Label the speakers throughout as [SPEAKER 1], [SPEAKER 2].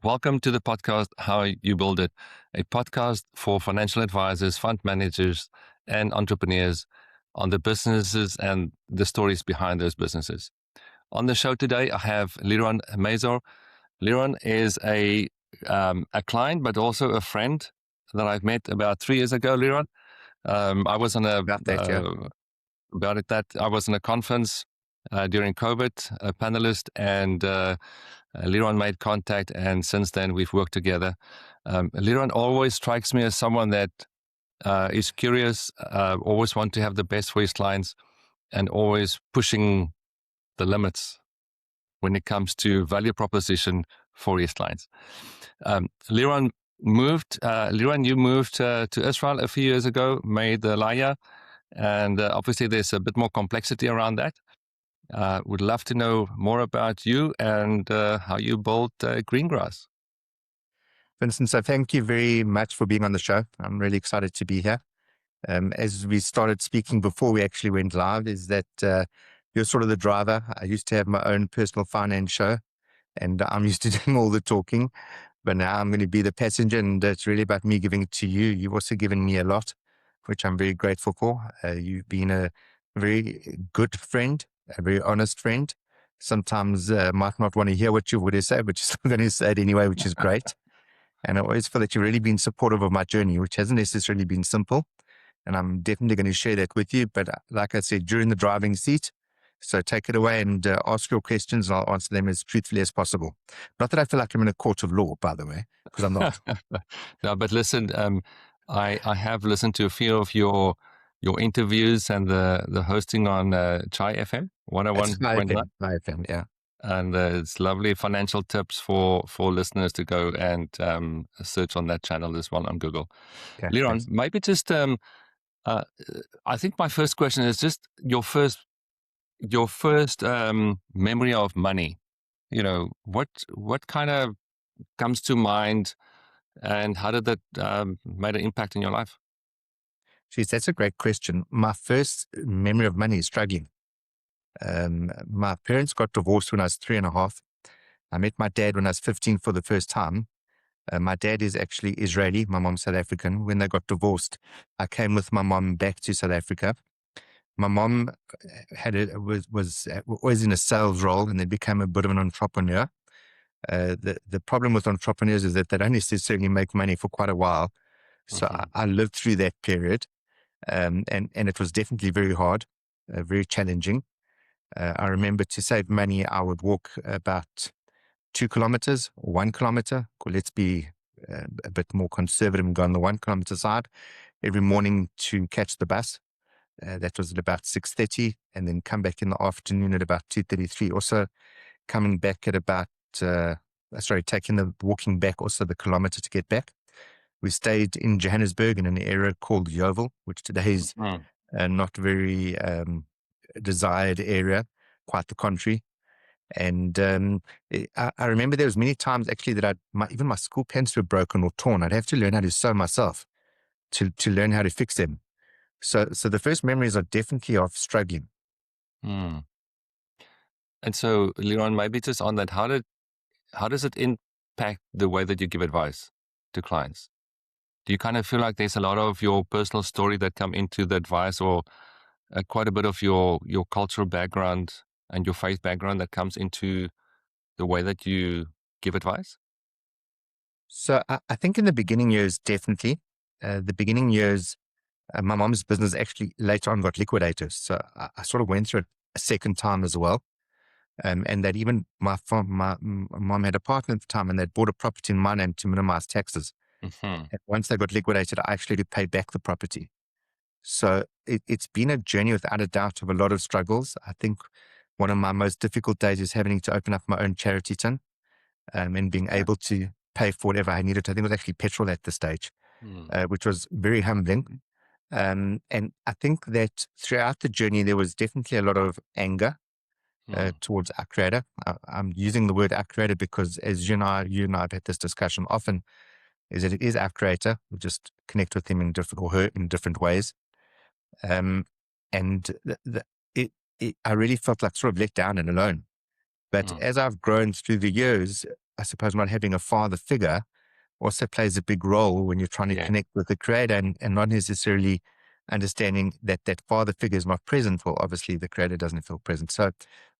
[SPEAKER 1] Welcome to the podcast, How You Build It, a podcast for financial advisors, fund managers, and entrepreneurs on the businesses and the stories behind those businesses. On the show today, I have Liron Mazor. Liron is a client, but also a friend that I've met about 3 years ago, Liron. I was on a
[SPEAKER 2] About that, yeah.
[SPEAKER 1] I was in a conference during COVID, a panelist, and Liron made contact, and since then we've worked together. Liron always strikes me as someone that is curious, always want to have the best for his clients, and always pushing the limits when it comes to value proposition for his clients. Liron you moved to Israel a few years ago, made the Laya, and obviously there's a bit more complexity around that. Would love to know more about you and how you built Greengrass.
[SPEAKER 2] Vincent, so thank you very much for being on the show. I'm really excited to be here. As we started speaking before we actually went live, is that you're sort of the driver. I used to have my own personal finance show, and I'm used to doing all the talking, but now I'm going to be the passenger, and it's really about me giving it to you. You've also given me a lot, which I'm very grateful for. You've been a very good friend, a very honest friend. Sometimes might not want to hear what you would say, but you're still going to say it anyway, which is great. And I always feel that you've really been supportive of my journey, which hasn't necessarily been simple. And I'm definitely going to share that with you. But like I said, during the driving seat, so take it away and ask your questions, and I'll answer them as truthfully as possible. Not that I feel like I'm in a court of law, by the way, because I'm not.
[SPEAKER 1] No, but listen, I have listened to a few of your interviews and the hosting on Chai FM 101.9.
[SPEAKER 2] FM, yeah.
[SPEAKER 1] And it's lovely financial tips for listeners to go and search on that channel as well on Google.
[SPEAKER 2] Okay,
[SPEAKER 1] Liron,
[SPEAKER 2] thanks.
[SPEAKER 1] maybe just I think my first question is just your first memory of money. You know, what kind of comes to mind, and how did that made an impact in your life?
[SPEAKER 2] Geez, that's a great question. My first memory of money is struggling. My parents got divorced when I was 3.5. I met my dad when I was 15 for the first time. My dad is actually Israeli. My mom's South African. When they got divorced, I came with my mom back to South Africa. My mom was always in a sales role and then became a bit of an entrepreneur. The problem with entrepreneurs is that they don't necessarily make money for quite a while. So I lived through that period, and it was definitely very hard, very challenging. I remember to save money, I would walk about 2 kilometers, 1 kilometer. Let's be a bit more conservative and go on the 1 kilometer side every morning to catch the bus. That was at about 6:30, and then come back in the afternoon at about 2:33. Also coming back at about, walking back also the kilometer to get back. We stayed in Johannesburg in an area called Yeovil, which today is not very desired area, quite the contrary. And I remember there was many times actually that even my school pants were broken or torn. I'd have to learn how to sew myself to learn how to fix them. So the first memories are definitely of struggling.
[SPEAKER 1] And so, Liron, maybe just on that, how does it impact the way that you give advice to clients? Do you kind of feel like there's a lot of your personal story that come into the advice, or quite a bit of your cultural background and your faith background that comes into the way that you give advice?
[SPEAKER 2] So I think in the beginning years, definitely. The beginning years, my mom's business actually later on got liquidated. So I sort of went through it a second time as well. And that even my mom had a partner at the time, and they'd bought a property in my name to minimize taxes. And once they got liquidated, I actually had to pay back the property. So it's been a journey without a doubt of a lot of struggles. I think one of my most difficult days is having to open up my own charity tin, and being able to pay for whatever I needed. I think it was actually petrol at the stage, which was very humbling. And I think that throughout the journey, there was definitely a lot of anger towards our creator. I'm using the word our creator because, as you and I have had this discussion often, is that it is our creator. We just connect with him in different, or her in different ways. And I really felt like sort of let down and alone. But as I've grown through the years, I suppose not having a father figure also plays a big role when you're trying to connect with the creator and not necessarily understanding that that father figure is not present. Well, obviously the creator doesn't feel present. So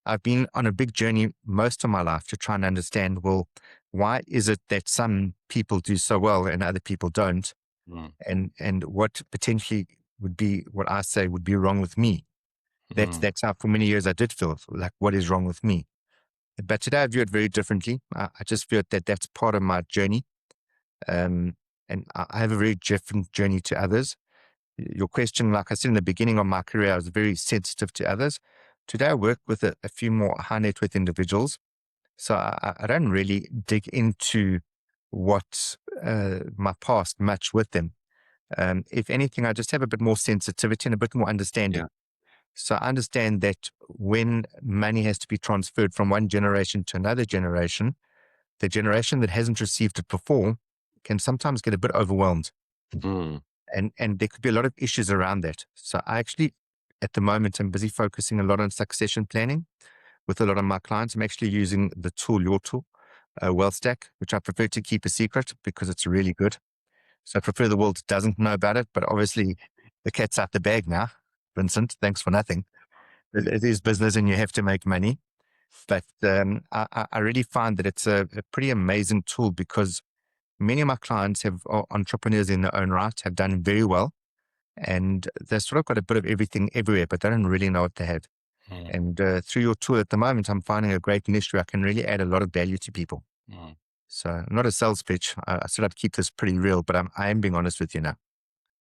[SPEAKER 2] I've been on a big journey most of my life to try and understand, well, why is it that some people do so well and other people don't?
[SPEAKER 1] Mm.
[SPEAKER 2] And what potentially would be what I say would be wrong with me.
[SPEAKER 1] Mm.
[SPEAKER 2] That's how for many years I did feel like, what is wrong with me? But today I view it very differently. I just feel that that's part of my journey. Um, and I have a very different journey to others. Your question, like I said in the beginning of my career, I was very sensitive to others. Today I work with a few more high net worth individuals. So I don't really dig into what my past much with them. If anything, I just have a bit more sensitivity and a bit more understanding.
[SPEAKER 1] Yeah.
[SPEAKER 2] So I understand that when money has to be transferred from one generation to another generation, the generation that hasn't received it before can sometimes get a bit overwhelmed.
[SPEAKER 1] Mm.
[SPEAKER 2] And there could be a lot of issues around that. So I actually, at the moment, I'm busy focusing a lot on succession planning with a lot of my clients. I'm actually using the tool, your tool, WealthStack, which I prefer to keep a secret because it's really good. So I prefer the world doesn't know about it, but obviously the cat's out the bag now. Vincent, thanks for nothing. It is business and you have to make money. But I really find that it's a pretty amazing tool because many of my clients are entrepreneurs in their own right, have done very well, and they've sort of got a bit of everything everywhere, but they don't really know what they have.
[SPEAKER 1] Mm.
[SPEAKER 2] And through your tool at the moment, I'm finding a great niche where I can really add a lot of value to people.
[SPEAKER 1] Mm.
[SPEAKER 2] So not a sales pitch. I sort of keep this pretty real, but I am being honest with you now.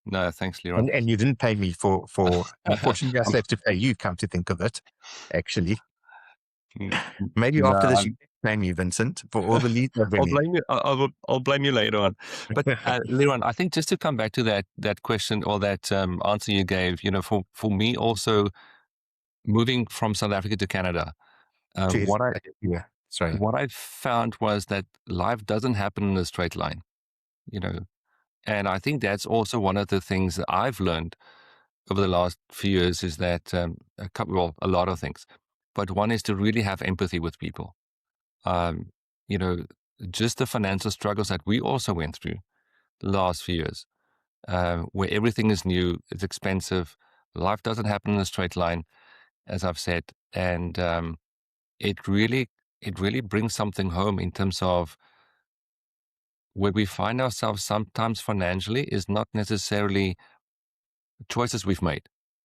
[SPEAKER 1] No, thanks, Liron.
[SPEAKER 2] And you didn't pay me unfortunately, I still have to pay you, come to think of it, actually.
[SPEAKER 1] Mm,
[SPEAKER 2] Maybe
[SPEAKER 1] no,
[SPEAKER 2] after this, you can pay me, Vincent, for all the leads I've been
[SPEAKER 1] I'll blame you later on. But Liron, I think just to come back to that question or that answer you gave, for me also moving from South Africa to Canada,
[SPEAKER 2] Jeez,
[SPEAKER 1] what I
[SPEAKER 2] yeah, sorry.
[SPEAKER 1] what I found was that life doesn't happen in a straight line, you know, and I think that's also one of the things that I've learned over the last few years is that a lot of things, but one is to really have empathy with people. Um, you know, just the financial struggles that we also went through the last few years, where everything is new, it's expensive, life doesn't happen in a straight line, as I've said, and it really it really brings something home in terms of where we find ourselves sometimes financially is not necessarily choices we've made.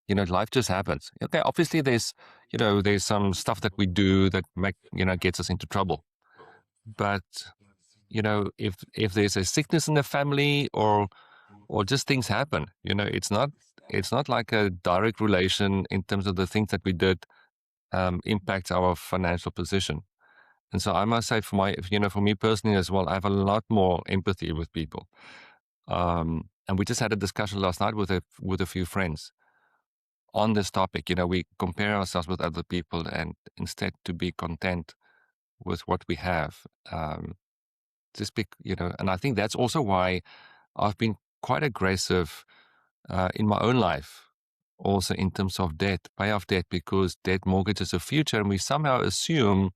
[SPEAKER 1] Life just happens. Okay, obviously there's some stuff that we do that gets us into trouble. But if there's a sickness in the family or just things happen, it's not like a direct relation in terms of the things that we did impacts our financial position. And so I must say for me personally as well, I have a lot more empathy with people. And we just had a discussion last night with a few friends on this topic. We compare ourselves with other people and instead to be content with what we have. And I think that's also why I've been quite aggressive in my own life, also in terms of debt, pay off debt, because debt mortgages the future, and we somehow assume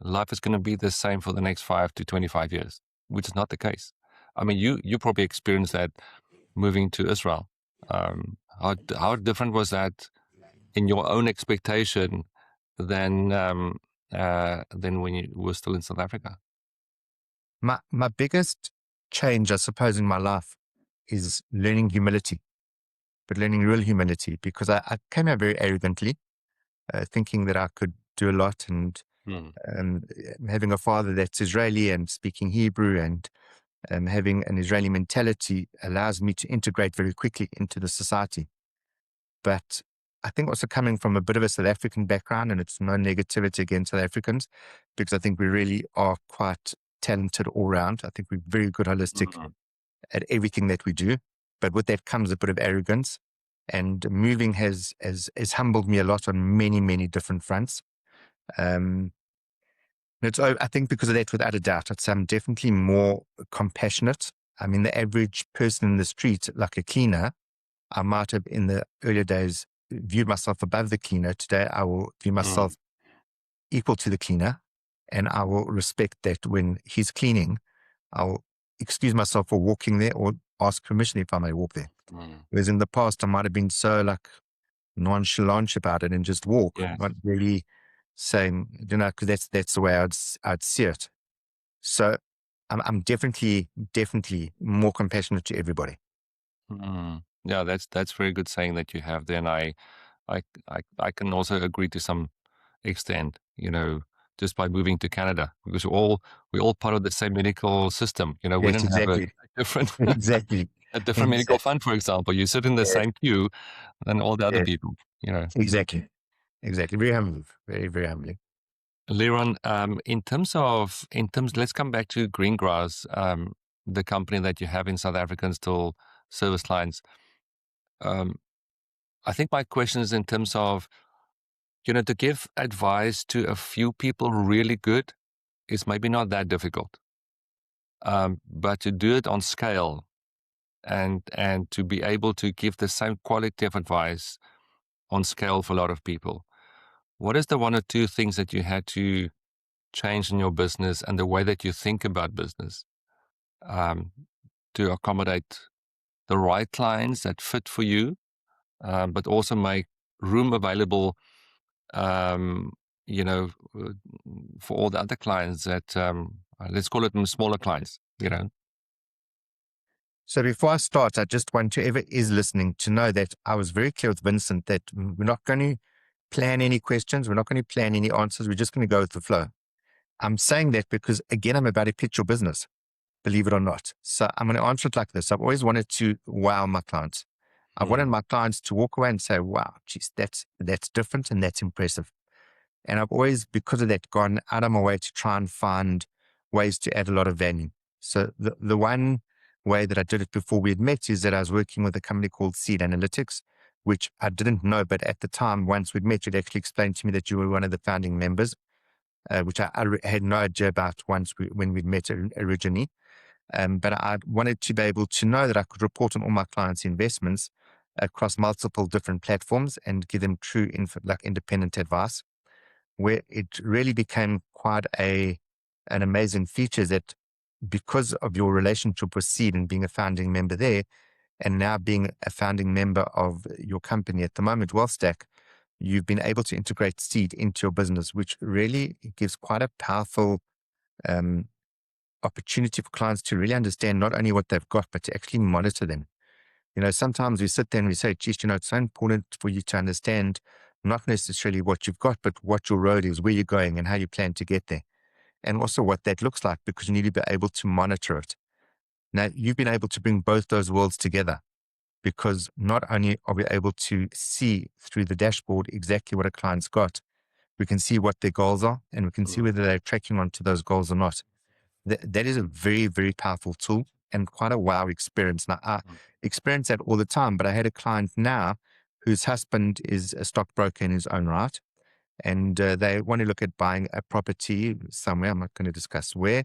[SPEAKER 1] life is going to be the same for the next 5 to 25 years, which is not the case. I mean, you probably experienced that moving to Israel. How different was that in your own expectation than when you were still in South Africa?
[SPEAKER 2] My biggest change, I suppose, in my life is learning humility, but learning real humility because I came out very arrogantly, thinking that I could do a lot and
[SPEAKER 1] Hmm.
[SPEAKER 2] um, having a father that's Israeli and speaking Hebrew and having an Israeli mentality allows me to integrate very quickly into the society. But I think also coming from a bit of a South African background, and it's no negativity against South Africans, because I think we really are quite talented all round. I think we're very good holistic
[SPEAKER 1] Mhm.
[SPEAKER 2] at everything that we do. But with that comes a bit of arrogance. And moving has humbled me a lot on many, many different fronts. Um, I think because of that, without a doubt, I'd say I'm definitely more compassionate. I mean, the average person in the street, like a cleaner, I might have in the earlier days viewed myself above the cleaner. Today, I will view
[SPEAKER 1] Mm.
[SPEAKER 2] myself equal to the cleaner. And I will respect that when he's cleaning, I'll excuse myself for walking there or ask permission if I may walk there.
[SPEAKER 1] Mm.
[SPEAKER 2] Whereas in the past, I might have been so like nonchalant about it and just walk,
[SPEAKER 1] Yes.
[SPEAKER 2] not really saying, because that's the way I'd see it. So I'm definitely more compassionate to everybody.
[SPEAKER 1] Mm. Yeah, that's very good saying that you have there, and I can also agree to some extent. Just by moving to Canada, because we're all part of the same medical system. We
[SPEAKER 2] Yes,
[SPEAKER 1] don't have a
[SPEAKER 2] exactly.
[SPEAKER 1] different
[SPEAKER 2] Exactly.
[SPEAKER 1] a different medical
[SPEAKER 2] Exactly.
[SPEAKER 1] fund, for example. You sit in the
[SPEAKER 2] Yes,
[SPEAKER 1] same queue than all the other
[SPEAKER 2] yes,
[SPEAKER 1] people.
[SPEAKER 2] exactly. Exactly. Very humbling. Very, very humbling.
[SPEAKER 1] Liron, let's come back to Greengrass, the company that you have in South Africa and still service clients. Um, I think my question is in terms of, to give advice to a few people really good is maybe not that difficult. But to do it on scale and to be able to give the same quality of advice on scale for a lot of people. What is the one or two things that you had to change in your business and the way that you think about business um, to accommodate the right clients that fit for you, but also make room available, um, you know, uh, for all the other clients that, let's call it smaller clients.
[SPEAKER 2] So before I start, I just want whoever is listening to know that I was very clear with Vincent that we're not going to plan any questions. We're not going to plan any answers. We're just going to go with the flow. I'm saying that because, again, I'm about to pitch your business, believe it or not. So I'm going to answer it like this. I've always wanted to wow my clients. I wanted
[SPEAKER 1] Mm,
[SPEAKER 2] my clients to walk away and say, wow, geez, that's different and that's impressive. And I've always, because of that, gone out of my way to try and find ways to add a lot of value. So the one way that I did it before we had met is that I was working with a company called Seed Analytics, which I didn't know. But at the time, once we'd met, you'd actually explained to me that you were one of the founding members, which I had no idea about when we'd met originally. But I wanted to be able to know that I could report on all my clients' investments across multiple different platforms and give them true independent advice. Where it really became quite an amazing feature that because of your relationship with Seed and being a founding member there, and now being a founding member of your company at the moment, WealthStack, you've been able to integrate Seed into your business, which really gives quite a powerful um, opportunity for clients to really understand not only what they've got, but to actually monitor them. Sometimes we sit there and we say, geez, it's so important for you to understand not necessarily what you've got, but what your road is, where you're going and how you plan to get there. And also what that looks like, because you need to be able to monitor it. Now, you've been able to bring both those worlds together because not only are we able to see through the dashboard exactly what a client's got, we can see what their goals are and we can see
[SPEAKER 1] mm,
[SPEAKER 2] whether they're tracking onto those goals or not. That is a very, very powerful tool and quite a wow experience. Now, I
[SPEAKER 1] mm,
[SPEAKER 2] experience that all the time, but I had a client now whose husband is a stockbroker in his own right. And they want to look at buying a property somewhere. I'm not going to discuss where.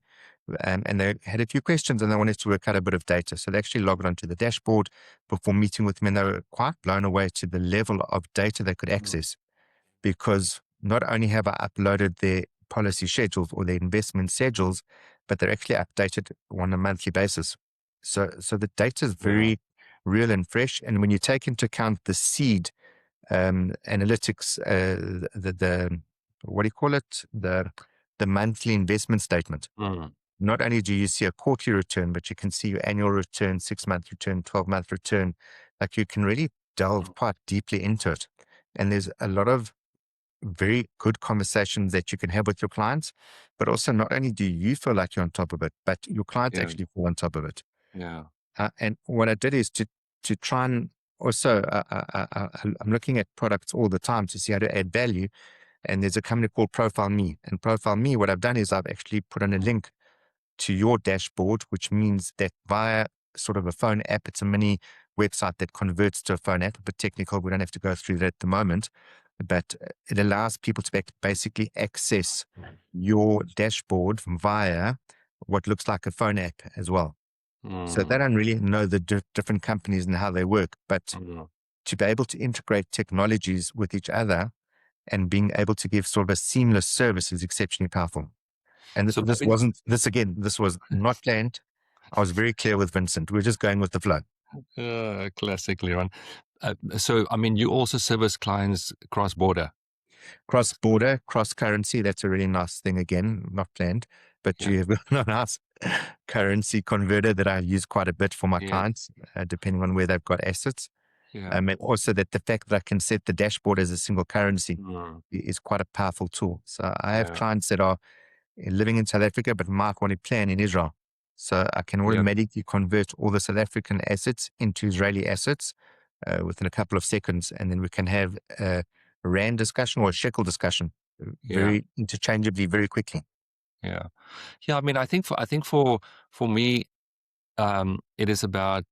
[SPEAKER 2] And they had a few questions and they wanted to work out a bit of data. So they actually logged onto the dashboard before meeting with me and they were quite blown away to the level of data they could
[SPEAKER 1] mm.
[SPEAKER 2] access because not only have I uploaded their policy schedules or their investment schedules, but they're actually updated on a monthly basis. So the data is
[SPEAKER 1] Yeah.
[SPEAKER 2] very real and fresh. And when you take into account the seed analytics, the what do you call it? The monthly investment statement.
[SPEAKER 1] Mm,
[SPEAKER 2] Not only do you see a quarterly return, but you can see your annual return, 6-month return, 12-month return. Like you can really delve
[SPEAKER 1] mm.
[SPEAKER 2] quite deeply into it. And there's a lot of very good conversations that you can have with your clients, but also not only do you feel like you're on top of it, but your clients
[SPEAKER 1] Yeah.
[SPEAKER 2] actually feel on top of it.
[SPEAKER 1] Yeah.
[SPEAKER 2] And what I did is to try and also, I'm looking at products all the time to see how to add value. And there's a company called Profile Me. And Profile Me, what I've done is I've actually put on a link to your dashboard, which means that via sort of a phone app, it's a mini website that converts to a phone app, but technical. We don't have to go through that at the moment. But it allows people to basically access your dashboard via what looks like a phone app as well. So they
[SPEAKER 1] Mm,
[SPEAKER 2] don't really know the different companies and how they work, but
[SPEAKER 1] mm,
[SPEAKER 2] to be able to integrate technologies with each other and being able to give sort of a seamless service is exceptionally powerful. And
[SPEAKER 1] So
[SPEAKER 2] this
[SPEAKER 1] maybe,
[SPEAKER 2] wasn't, this again, this was not planned. I was very clear with Vincent. We're just going with the flow.
[SPEAKER 1] classic, Liron. So, I mean, you also service clients cross-border.
[SPEAKER 2] Cross border, cross currency, that's a really nice thing again, not planned. But
[SPEAKER 1] Yeah.
[SPEAKER 2] you have a nice currency converter that I use quite a bit for my
[SPEAKER 1] Yeah.
[SPEAKER 2] clients, depending on where they've got assets.
[SPEAKER 1] Yeah.
[SPEAKER 2] And also that the fact that I can set the dashboard as a single currency
[SPEAKER 1] Mm,
[SPEAKER 2] is quite a powerful tool. So I have
[SPEAKER 1] yeah.
[SPEAKER 2] clients that are living in South Africa, but might want to plan in Israel. So I can
[SPEAKER 1] Yeah.
[SPEAKER 2] automatically convert all the South African assets into Israeli assets within a couple of seconds. And then we can have a RAND discussion or a shekel discussion
[SPEAKER 1] Yeah.
[SPEAKER 2] very interchangeably, very quickly.
[SPEAKER 1] Yeah. Yeah. I mean, for me, it is about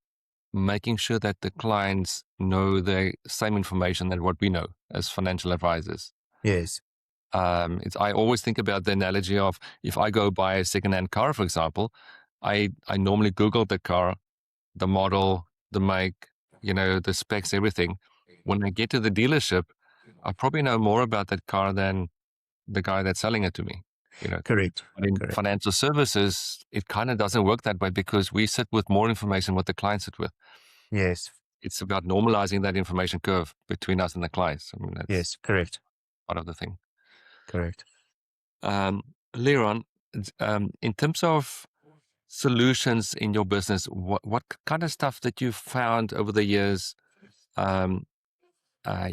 [SPEAKER 1] making sure that the clients know the same information that what we know as financial advisors.
[SPEAKER 2] Yes,
[SPEAKER 1] I always think about the analogy of if I go buy a secondhand car, for example, I normally Google the car, the model, the make, the specs, everything. When I get to the dealership, I probably know more about that car than the guy that's selling it to me. You know,
[SPEAKER 2] correct,
[SPEAKER 1] but in
[SPEAKER 2] correct.
[SPEAKER 1] financial services, it kind of doesn't work that way because we sit with more information what the clients sit with.
[SPEAKER 2] Yes,
[SPEAKER 1] It's about normalizing that information curve between us and the clients. I mean, that's
[SPEAKER 2] yes, correct,
[SPEAKER 1] part of the thing.
[SPEAKER 2] correct.
[SPEAKER 1] Um, Liron, in terms of solutions in your business, what kind of stuff that you found over the years um,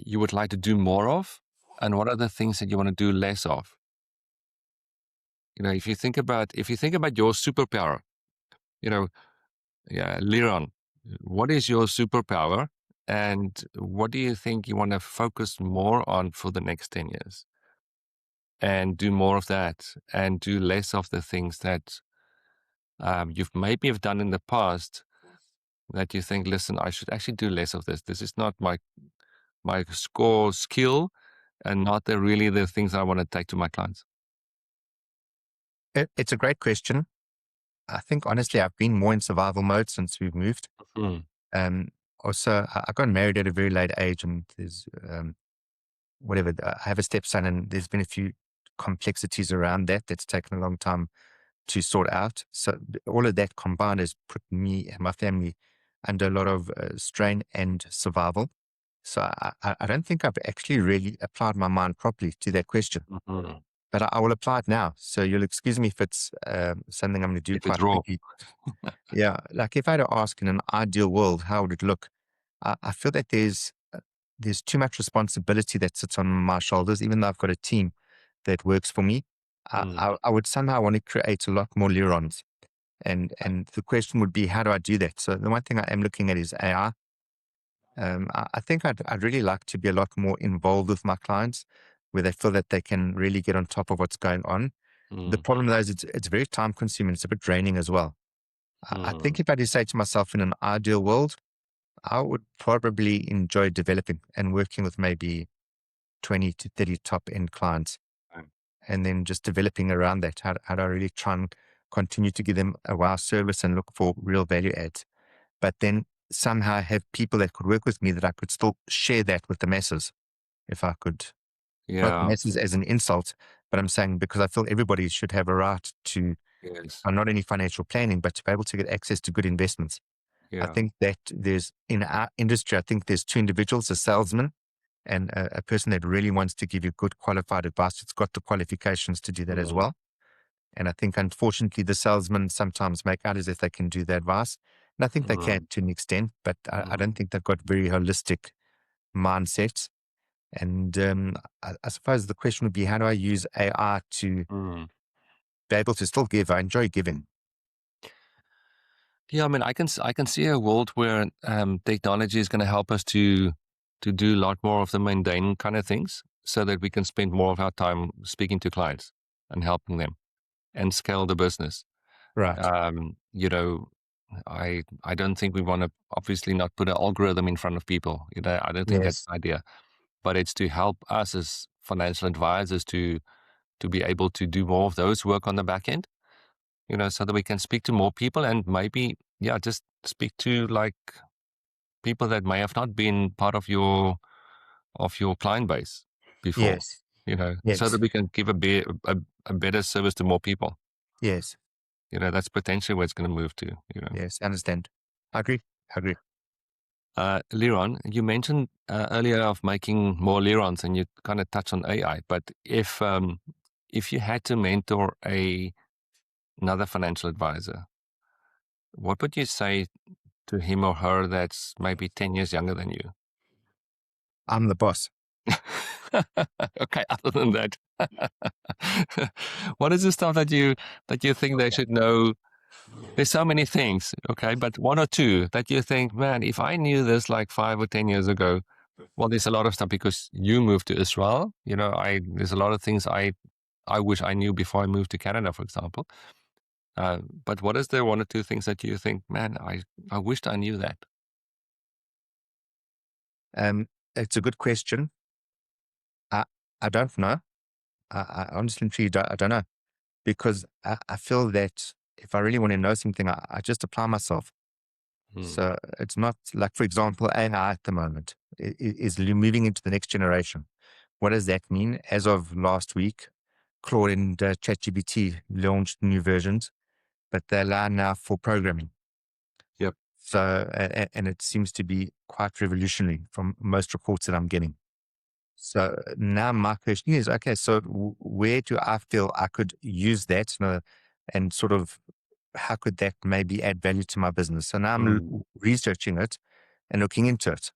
[SPEAKER 1] you would like to do more of, and what are the things that you want to do less of? If you think about your superpower, you know, yeah, Liron, what is your superpower, and what do you think you want to focus more on for the next 10 years, and do more of that, and do less of the things that you've maybe have done in the past that you think, listen, I should actually do less of this. This is not my core skill, and not really the things I want to take to my clients.
[SPEAKER 2] It's a great question. I think honestly, I've been more in survival mode since we've moved.
[SPEAKER 1] Mm,
[SPEAKER 2] Um, Also, I got married at a very late age, and there's whatever. I have a stepson, and there's been a few complexities around that that's taken a long time to sort out. So all of that combined has put me and my family under a lot of strain and survival. So I don't think I've actually really applied my mind properly to that question,
[SPEAKER 1] mhm.
[SPEAKER 2] but I will apply it now. So you'll excuse me if it's something I'm going to do
[SPEAKER 1] If it's
[SPEAKER 2] quite
[SPEAKER 1] raw.
[SPEAKER 2] quickly. Yeah, like if I had to ask in an ideal world, how would it look? I feel that there's too much responsibility that sits on my shoulders, even though I've got a team that works for me.
[SPEAKER 1] Mm,
[SPEAKER 2] I would somehow want to create a lot more Lirons. And the question would be, how do I do that? So the one thing I am looking at is AI. I think I'd really like to be a lot more involved with my clients, where they feel that they can really get on top of what's going on. The
[SPEAKER 1] mm,
[SPEAKER 2] problem though is it's very time consuming. It's a bit draining as well. I
[SPEAKER 1] mm.
[SPEAKER 2] think if I do say to myself in an ideal world, I would probably enjoy developing and working with maybe 20 to 30 top end clients,
[SPEAKER 1] Right.
[SPEAKER 2] and then just developing around that. How do I really try and continue to give them a wow service and look for real value adds? But then somehow have people that could work with me that I could still share that with the masses. If I could, not the
[SPEAKER 1] Yeah.
[SPEAKER 2] masses as an insult, but I'm saying because I feel everybody should have a right to
[SPEAKER 1] Yes.
[SPEAKER 2] not only financial planning, but to be able to get access to good investments. I
[SPEAKER 1] Yeah.
[SPEAKER 2] think that there's in our industry, I think there's two individuals, a salesman and a person that really wants to give you good qualified advice. It's got the qualifications to do that as
[SPEAKER 1] Mm,
[SPEAKER 2] well. And I think, unfortunately, the salesmen sometimes make out as if they can do the advice. And I think they
[SPEAKER 1] mm,
[SPEAKER 2] can to an extent, but I
[SPEAKER 1] mm,
[SPEAKER 2] don't think they've got very holistic mindsets. And I suppose the question would be, how do I use AI to
[SPEAKER 1] mm.
[SPEAKER 2] be able to still give? I enjoy giving.
[SPEAKER 1] Yeah, I mean, I can see a world where technology is going to help us to do a lot more of the mundane kind of things, so that we can spend more of our time speaking to clients and helping them and scale the business.
[SPEAKER 2] Right.
[SPEAKER 1] You know, I don't think we want to obviously not put an algorithm in front of people. I don't think that's
[SPEAKER 2] Yes.
[SPEAKER 1] the idea, but it's to help us as financial advisors to be able to do more of those work on the back end. So that we can speak to more people, and maybe, yeah, just speak to like people that may have not been part of your client base before.
[SPEAKER 2] Yes.
[SPEAKER 1] So
[SPEAKER 2] Yes.
[SPEAKER 1] that we can give a better service to more people.
[SPEAKER 2] Yes,
[SPEAKER 1] That's potentially where it's going to move to.
[SPEAKER 2] yes, I understand. I agree. I agree.
[SPEAKER 1] Liron, you mentioned earlier of making more Lirons, and you kind of touched on AI. But if you had to mentor another financial advisor, what would you say to him or her that's maybe 10 years younger than you?
[SPEAKER 2] I'm the boss.
[SPEAKER 1] Okay, other than that, what is the stuff that you think they should know? There's so many things, okay, but one or two that you think, man, if I knew this like 5 or 10 years ago, well, there's a lot of stuff because you moved to Israel. There's a lot of things I wish I knew before I moved to Canada, for example. But what is there one or two things that you think, man, I wished I knew that?
[SPEAKER 2] It's a good question. I I don't know. I honestly I don't know, because I feel that if I really want to know something, I just apply myself.
[SPEAKER 1] Hmm.
[SPEAKER 2] So it's not like, for example, AI at the moment is moving into the next generation. What does that mean? As of last week, Claude and ChatGPT launched new versions, but they allow now for programming.
[SPEAKER 1] Yep.
[SPEAKER 2] So, and it seems to be quite revolutionary from most reports that I'm getting. So now my question is, okay, so where do I feel I could use that, and sort of how could that maybe add value to my business? So now I'm researching it and looking into it.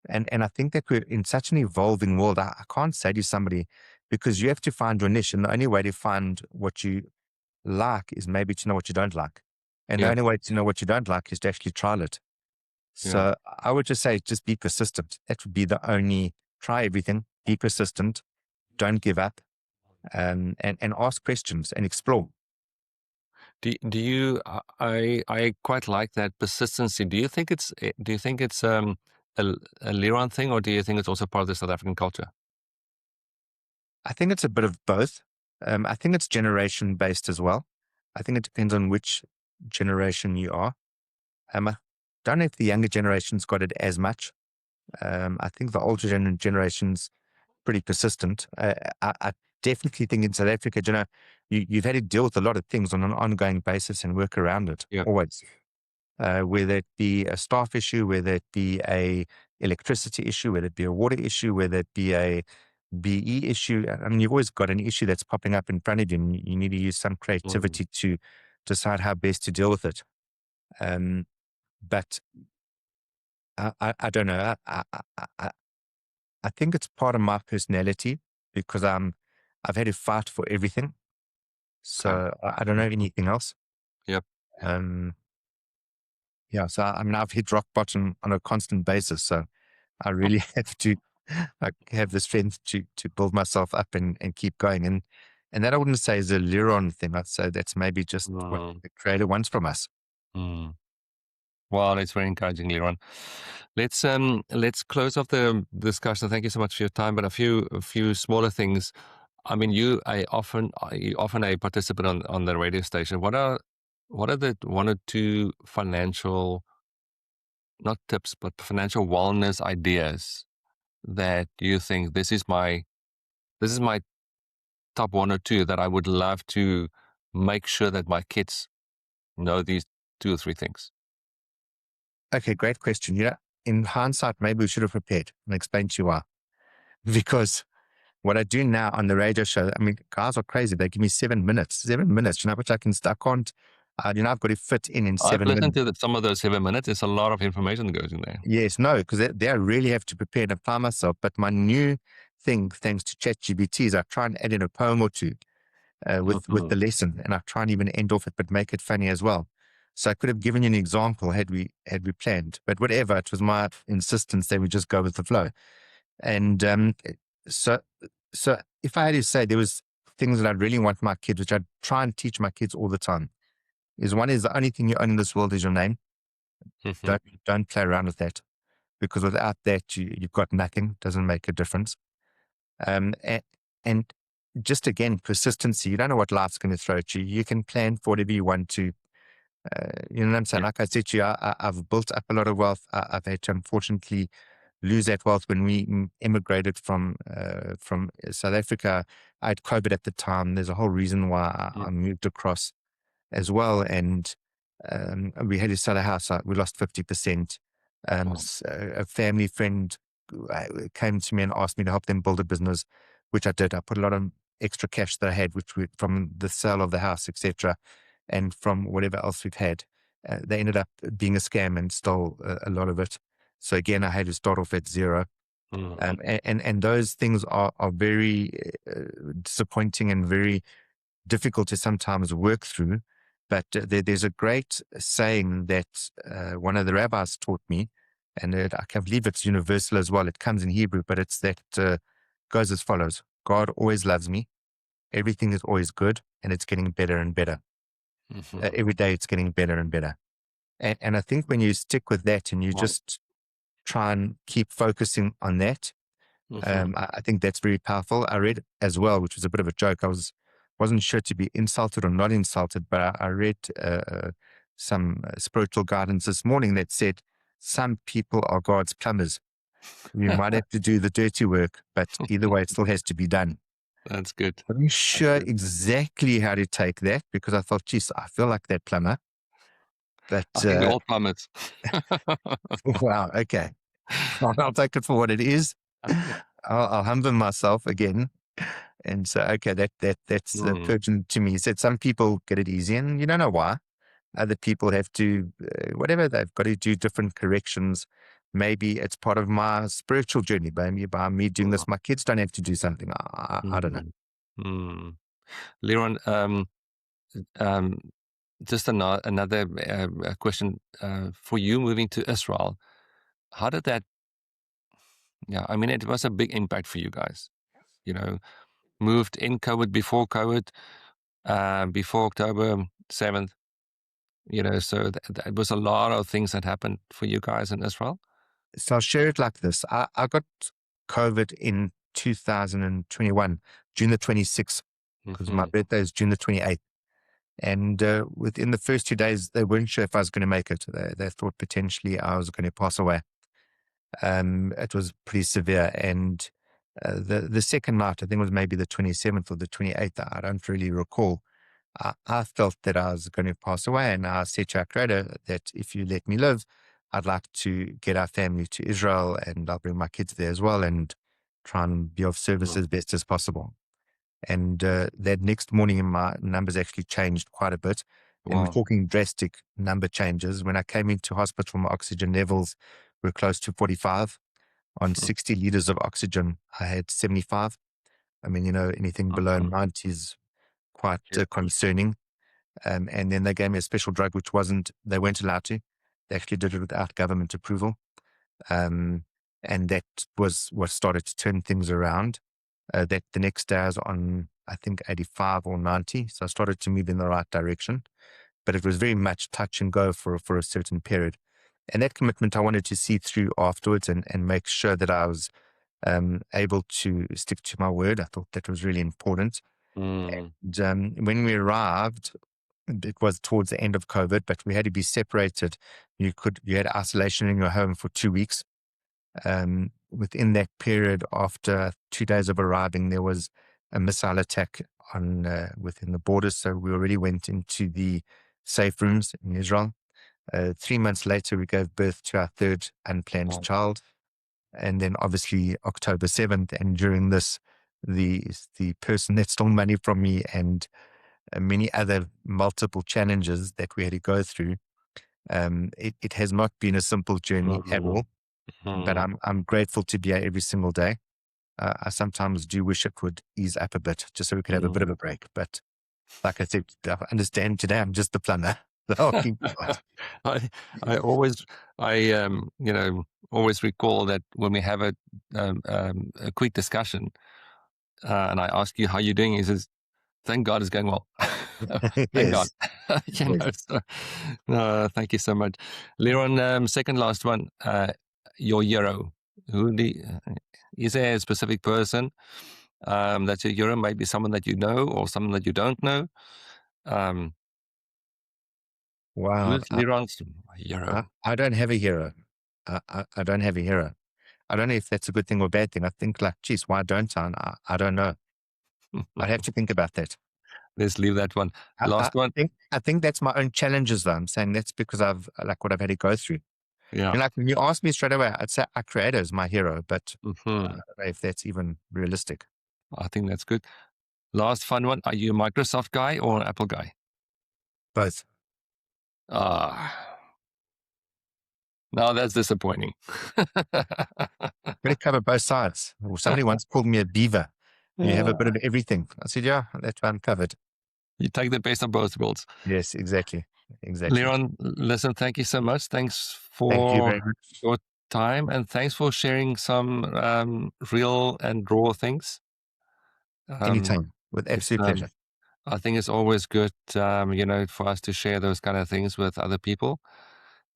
[SPEAKER 2] And I think that we're in such an evolving world. I can't say to somebody, because you have to find your niche. And the only way to find what you like is maybe to know what you don't like. And the
[SPEAKER 1] Yeah.
[SPEAKER 2] only way to know what you don't like is to actually trial it.
[SPEAKER 1] Yeah.
[SPEAKER 2] So I would just say, just be persistent. That would be the only, try everything, be persistent, don't give up, and ask questions and explore.
[SPEAKER 1] Do you? I quite like that persistency. Do you think it's a, a Liron thing, or do you think it's also part of the South African culture?
[SPEAKER 2] I think it's a bit of both. I think it's generation based as well. I think it depends on which generation you are. I don't know if the younger generation's got it as much. I think the older generation's pretty persistent. I definitely think in South Africa, you've had to deal with a lot of things on an ongoing basis and work around it
[SPEAKER 1] Yeah.
[SPEAKER 2] always. Whether it be a staff issue, whether it be a electricity issue, whether it be a water issue, whether it be a BE issue. I mean, you've always got an issue that's popping up in front of you, and you need to use some creativity to decide how best to deal with it. But I don't know. I think it's part of my personality, because I've had to fight for everything.
[SPEAKER 1] Okay.
[SPEAKER 2] So I don't know anything else.
[SPEAKER 1] Yep.
[SPEAKER 2] Um, yeah. So I mean, I've hit rock bottom on a constant basis. So I really have to have the strength to build myself up and keep going. And that I wouldn't say is a Liron thing. I'd say that's maybe just what the creator wants from us.
[SPEAKER 1] Mm. Well, it's very encouraging, Liron. Let's close off the discussion. Thank you so much for your time. But a few smaller things. I mean, you often a participant on the radio station. What are the one or two financial, not tips, but financial wellness ideas that you think this is my top one or two that I would love to make sure that my kids know these two or three things?
[SPEAKER 2] Okay, great question. In hindsight, maybe we should have prepared and explained to you why. Because what I do now on the radio show, I mean, guys are crazy. They give me 7 minutes, which I can't, I've got to fit in
[SPEAKER 1] I've
[SPEAKER 2] 7 minutes.
[SPEAKER 1] listened to some of those 7 minutes. It's a lot of information that goes in there.
[SPEAKER 2] Yes, no, because they really have to prepare and apply myself. But my new thing, thanks to ChatGPT, is I try and add in a poem or two with the lesson, and I try and even end off it, but make it funny as well. So I could have given you an example had we planned, but whatever. It was my insistence that we just go with the flow. And so if I had to say there was things that I really want my kids, which I try and teach my kids all the time, is one is the only thing you own in this world is your name. Don't play around with that, because without that you've got nothing. Doesn't make a difference. And just again, persistency. You don't know what life's going to throw at you. You can plan for whatever you want to. You know what I'm saying?
[SPEAKER 1] Yeah.
[SPEAKER 2] Like I said to you, I've built up a lot of wealth. I've had to unfortunately lose that wealth when we immigrated from South Africa. I had COVID at the time. There's a whole reason why I moved across as well, and we had to sell a house. We lost 50%.
[SPEAKER 1] Wow.
[SPEAKER 2] A family friend came to me and asked me to help them build a business, which I did. I put a lot of extra cash that I had, from the sale of the house, etc., and from whatever else we've had. They ended up being a scam and stole a lot of it. So again, I had to start off at zero.
[SPEAKER 1] Mm.
[SPEAKER 2] And those things are very disappointing and very difficult to sometimes work through. But there's a great saying that one of the rabbis taught me, and I can believe it's universal as well. It comes in Hebrew, but it's that goes as follows: God always loves me. Everything is always good, and it's getting better and better.
[SPEAKER 1] Mhm.
[SPEAKER 2] Every day, it's getting better and better. And I think when you stick with that and you
[SPEAKER 1] Wow.
[SPEAKER 2] just try and keep focusing on that,
[SPEAKER 1] Mhm.
[SPEAKER 2] I think that's very powerful. I read as well, which was a bit of a joke. Wasn't sure to be insulted or not insulted, but I read some spiritual guidance this morning that said some people are God's plumbers. You might have to do the dirty work, but either way, it still has to be done.
[SPEAKER 1] That's good.
[SPEAKER 2] I wasn't
[SPEAKER 1] That's
[SPEAKER 2] sure
[SPEAKER 1] good.
[SPEAKER 2] exactly how to take that because I thought, geez, I feel like that plumber.
[SPEAKER 1] I
[SPEAKER 2] But
[SPEAKER 1] think we're all plumbers.
[SPEAKER 2] wow, okay, I'll take it for what it is. I'll humble myself again. And so, okay, that's
[SPEAKER 1] Mm.
[SPEAKER 2] pertinent to me. He said some people get it easy, and you don't know why. Other people have to, whatever, they've got to do different corrections. Maybe it's part of my spiritual journey. Maybe by me doing this, my kids don't have to do something. I don't know.
[SPEAKER 1] Mm. Mm. Liron, um, just another question for you moving to Israel. How did that? Yeah, I mean, it was a big impact for you guys. You know, moved in COVID, before October 7th. So that was a lot of things that happened for you guys in Israel.
[SPEAKER 2] So I'll share it like this. I got COVID in 2021, June the 26th, because my
[SPEAKER 1] Hmm.
[SPEAKER 2] birthday is June the 28th. And within the first 2 days, they weren't sure if I was going to make it. They thought potentially I was going to pass away. It was pretty severe. And the second night, I think it was maybe the 27th or the 28th, I don't really recall. I felt that I was going to pass away. And I said to our creator that if you let me live, I'd like to get our family to Israel and I'll bring my kids there as well and try and be of service as best as possible. And that next morning, my numbers actually changed quite a bit. And we're
[SPEAKER 1] Wow.
[SPEAKER 2] talking drastic number changes. When I came into hospital, my oxygen levels were close to 45. On 60 liters of oxygen, I had 75. I mean, anything below
[SPEAKER 1] Mhm.
[SPEAKER 2] 90 is quite
[SPEAKER 1] Yeah.
[SPEAKER 2] concerning. And then they gave me a special drug, which they weren't allowed to. They actually did it without government approval. Um, and that was what started to turn things around. That the next day I was on, I think, 85 or 90. So I started to move in the right direction, but it was very much touch and go for a certain period. And that commitment I wanted to see through afterwards and make sure that I was able to stick to my word. I thought that was really important.
[SPEAKER 1] Mm.
[SPEAKER 2] And when we arrived, it was towards the end of COVID, but we had to be separated. You had isolation in your home for 2 weeks. Within that period, after 2 days of arriving, there was a missile attack on within the borders. So we already went into the safe rooms in Israel. 3 months later, we gave birth to our third unplanned
[SPEAKER 1] Wow.
[SPEAKER 2] child. And then obviously October 7th. And during this, the person that stole money from me and many other multiple challenges that we had to go through, it has not been a simple journey at
[SPEAKER 1] Mhm.
[SPEAKER 2] all. But
[SPEAKER 1] Mhm.
[SPEAKER 2] I'm grateful to be here every single day. I sometimes do wish it would ease up a bit, just so we could have a bit of
[SPEAKER 1] Mhm.
[SPEAKER 2] a break. But like I said, I understand today I'm just the plumber. So I'll keep quiet.
[SPEAKER 1] I I always always recall that when we have a quick discussion, and I ask you how you're doing, he says, "Thank God it's going well." Thank God.
[SPEAKER 2] Yes, yes.
[SPEAKER 1] So, no, thank you so much. Liron, second last one, your hero. Is there a specific person that's your hero? Maybe someone that you know or someone that you don't know? Um,
[SPEAKER 2] Wow.
[SPEAKER 1] who's Liron's hero?
[SPEAKER 2] I don't have a hero. I don't have a hero. I don't know if that's a good thing or bad thing. I think like, geez, why don't I? And I don't know. I'd have to think about that.
[SPEAKER 1] Let's leave that one.
[SPEAKER 2] I, I
[SPEAKER 1] Last one.
[SPEAKER 2] I think that's my own challenges though. I'm saying that's because I've like what I've had to go through.
[SPEAKER 1] Yeah.
[SPEAKER 2] And like when you ask me straight away, I'd say our creator is my hero, but I
[SPEAKER 1] Mhm.
[SPEAKER 2] don't know if that's even realistic.
[SPEAKER 1] I think that's good. Last fun one. Are you a Microsoft guy or an Apple guy?
[SPEAKER 2] Both.
[SPEAKER 1] Ah, now that's disappointing.
[SPEAKER 2] Got to cover both sides. Well, somebody once called me a beaver. You have a bit of everything. I said, yeah, that's why I'm covered.
[SPEAKER 1] You take the best of both worlds.
[SPEAKER 2] Yes, exactly. Exactly.
[SPEAKER 1] Liron, listen, thank you so much. Thanks
[SPEAKER 2] Thank you
[SPEAKER 1] for
[SPEAKER 2] very much.
[SPEAKER 1] your time and thanks for sharing some real and raw things.
[SPEAKER 2] Anytime. With
[SPEAKER 1] It's,
[SPEAKER 2] absolute pleasure.
[SPEAKER 1] I think it's always good, for us to share those kind of things with other people.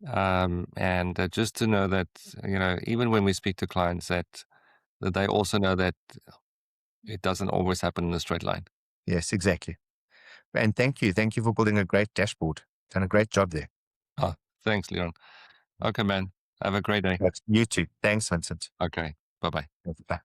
[SPEAKER 1] And just to know that, even when we speak to clients, that they also know that it doesn't always happen in a straight line.
[SPEAKER 2] Yes, exactly. And thank you. Thank you for building a great dashboard. Done a great job there.
[SPEAKER 1] Ah, thanks, Liron. Okay, man. Have a great day.
[SPEAKER 2] You too. Thanks, Vincent.
[SPEAKER 1] Okay. Bye-bye.
[SPEAKER 2] Bye.